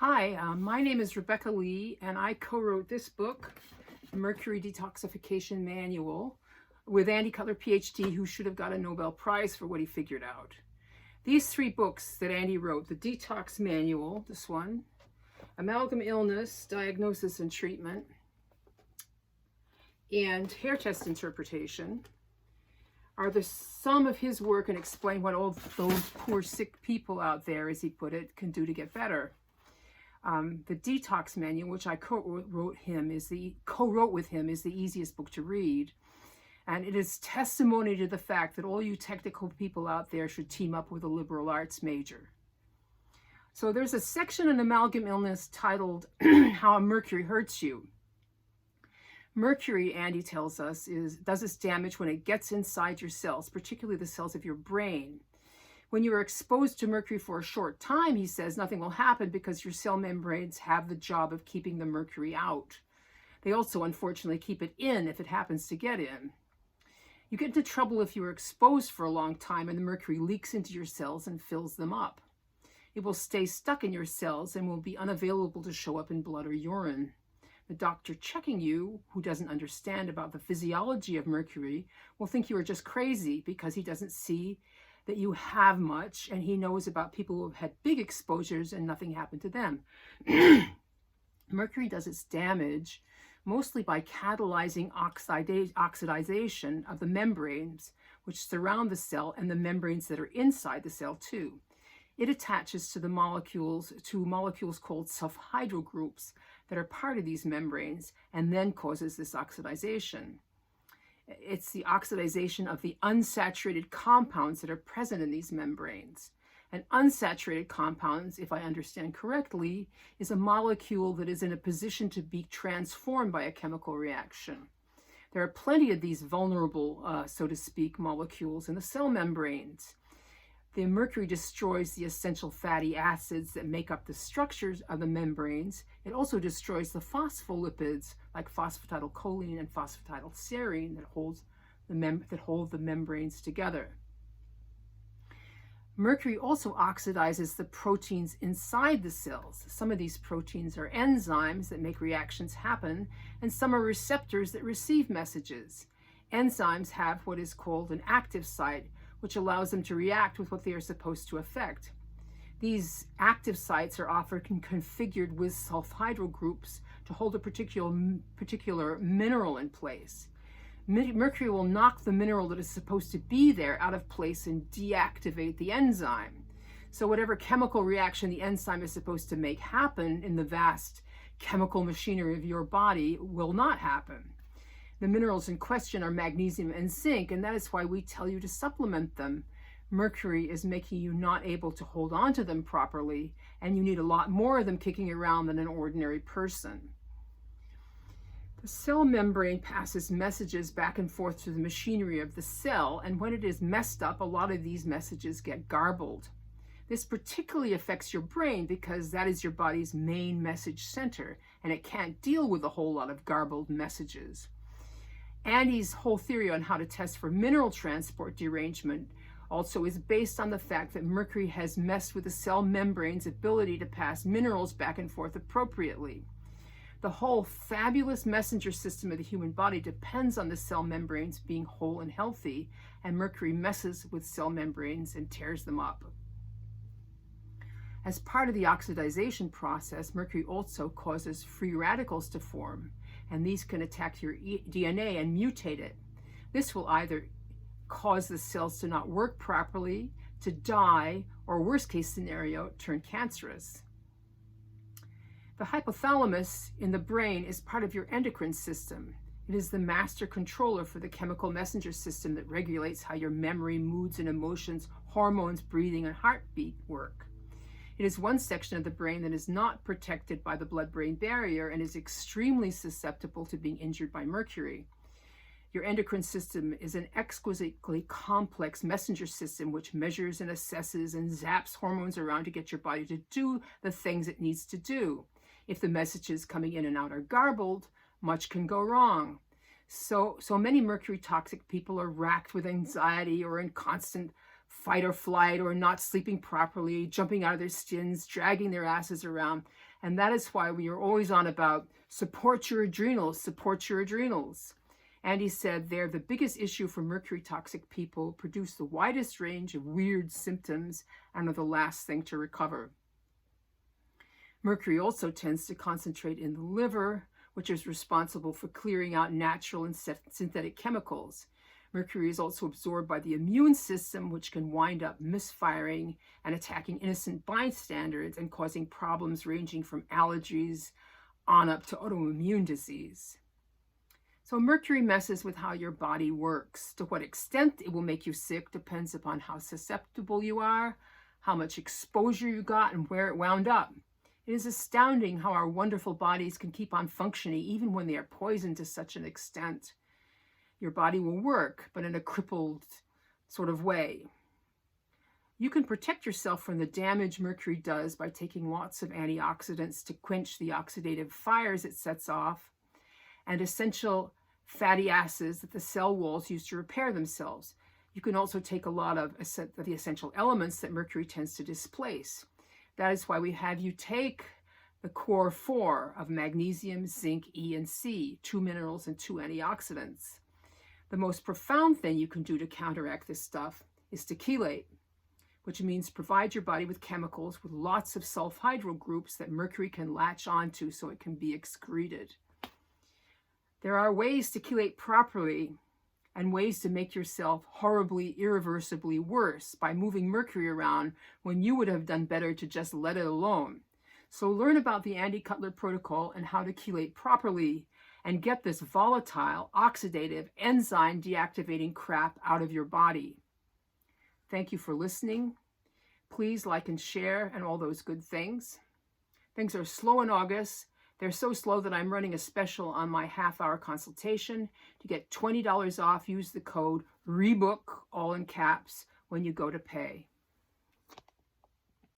Hi, my name is Rebecca Lee, and I co-wrote this book, Mercury Detoxification Manual, with Andy Cutler, PhD, who should have got a Nobel Prize for what he figured out. These three books that Andy wrote, the Detox Manual, this one, Amalgam Illness, Diagnosis and Treatment, and Hair Test Interpretation, are the sum of his work and explain what all those poor sick people out there, as he put it, can do to get better. The Detox Manual, which I co-wrote with him, is the easiest book to read. And it is testimony to the fact that all you technical people out there should team up with a liberal arts major. So there's a section in Amalgam Illness titled How Mercury Hurts You. Mercury, Andy tells us, does its damage when it gets inside your cells, particularly the cells of your brain. When you are exposed to mercury for a short time, he says, nothing will happen because your cell membranes have the job of keeping the mercury out. They also, unfortunately, keep it in if it happens to get in. You get into trouble if you are exposed for a long time and the mercury leaks into your cells and fills them up. It will stay stuck in your cells and will be unavailable to show up in blood or urine. The doctor checking you, who doesn't understand about the physiology of mercury, will think you are just crazy because he doesn't see that you have much, and he knows about people who have had big exposures and nothing happened to them. Mercury does its damage mostly by catalyzing oxidization of the membranes which surround the cell and the membranes that are inside the cell too. It attaches to molecules called sulfhydryl groups that are part of these membranes and then causes this oxidization. It's the oxidization of the unsaturated compounds that are present in these membranes. And unsaturated compounds, if I understand correctly, is a molecule that is in a position to be transformed by a chemical reaction. There are plenty of these vulnerable, so to speak, molecules in the cell membranes. The mercury destroys the essential fatty acids that make up the structures of the membranes. It also destroys the phospholipids like phosphatidylcholine and phosphatidylserine that hold the membranes together. Mercury also oxidizes the proteins inside the cells. Some of these proteins are enzymes that make reactions happen, and some are receptors that receive messages. Enzymes have what is called an active site, which allows them to react with what they are supposed to affect. These active sites are often configured with sulfhydryl groups to hold a particular mineral in place. Mercury will knock the mineral that is supposed to be there out of place and deactivate the enzyme. So whatever chemical reaction the enzyme is supposed to make happen in the vast chemical machinery of your body will not happen. The minerals in question are magnesium and zinc, and that is why we tell you to supplement them. Mercury is making you not able to hold on to them properly, and you need a lot more of them kicking around than an ordinary person. The cell membrane passes messages back and forth through the machinery of the cell, and when it is messed up, a lot of these messages get garbled. This particularly affects your brain because that is your body's main message center, and it can't deal with a whole lot of garbled messages. Andy's whole theory on how to test for mineral transport derangement also is based on the fact that mercury has messed with the cell membrane's ability to pass minerals back and forth appropriately. The whole fabulous messenger system of the human body depends on the cell membranes being whole and healthy, and mercury messes with cell membranes and tears them up. As part of the oxidization process, mercury also causes free radicals to form, and these can attack your DNA and mutate it. This will either cause the cells to not work properly, to die, or worst case scenario, turn cancerous. The hypothalamus in the brain is part of your endocrine system. It is the master controller for the chemical messenger system that regulates how your memory, moods, and emotions, hormones, breathing, and heartbeat work. It is one section of the brain that is not protected by the blood-brain barrier and is extremely susceptible to being injured by mercury. Your endocrine system is an exquisitely complex messenger system which measures and assesses and zaps hormones around to get your body to do the things it needs to do. If the messages coming in and out are garbled, much can go wrong. So many mercury toxic people are racked with anxiety or in constant fight or flight, or not sleeping properly, jumping out of their skins, dragging their asses around. And that is why we are always on about support your adrenals, support your adrenals. Andy said they're the biggest issue for mercury toxic people, produce the widest range of weird symptoms, and are the last thing to recover. Mercury also tends to concentrate in the liver, which is responsible for clearing out natural and synthetic chemicals. Mercury is also absorbed by the immune system, which can wind up misfiring and attacking innocent bystanders and causing problems ranging from allergies on up to autoimmune disease. So Mercury messes with how your body works. To what extent it will make you sick depends upon how susceptible you are, how much exposure you got, and where it wound up. It is astounding how our wonderful bodies can keep on functioning even when they are poisoned to such an extent. Your body will work, but in a crippled sort of way. You can protect yourself from the damage Mercury does by taking lots of antioxidants to quench the oxidative fires it sets off, and essential fatty acids that the cell walls use to repair themselves. You can also take a lot of the essential elements that Mercury tends to displace. That is why we have you take the core 4 of magnesium, zinc, E, and C, 2 minerals and 2 antioxidants. The most profound thing you can do to counteract this stuff is to chelate, which means provide your body with chemicals with lots of sulfhydryl groups that Mercury can latch onto so it can be excreted. There are ways to chelate properly and ways to make yourself horribly, irreversibly worse by moving Mercury around when you would have done better to just let it alone. So learn about the Andy Cutler protocol and how to chelate properly and get this volatile, oxidative, enzyme deactivating crap out of your body. Thank you for listening. Please like and share and all those good things. Things are slow in August. They're so slow that I'm running a special on my half-hour consultation. To get $20 off, use the code REBOOK, all in caps, when you go to pay.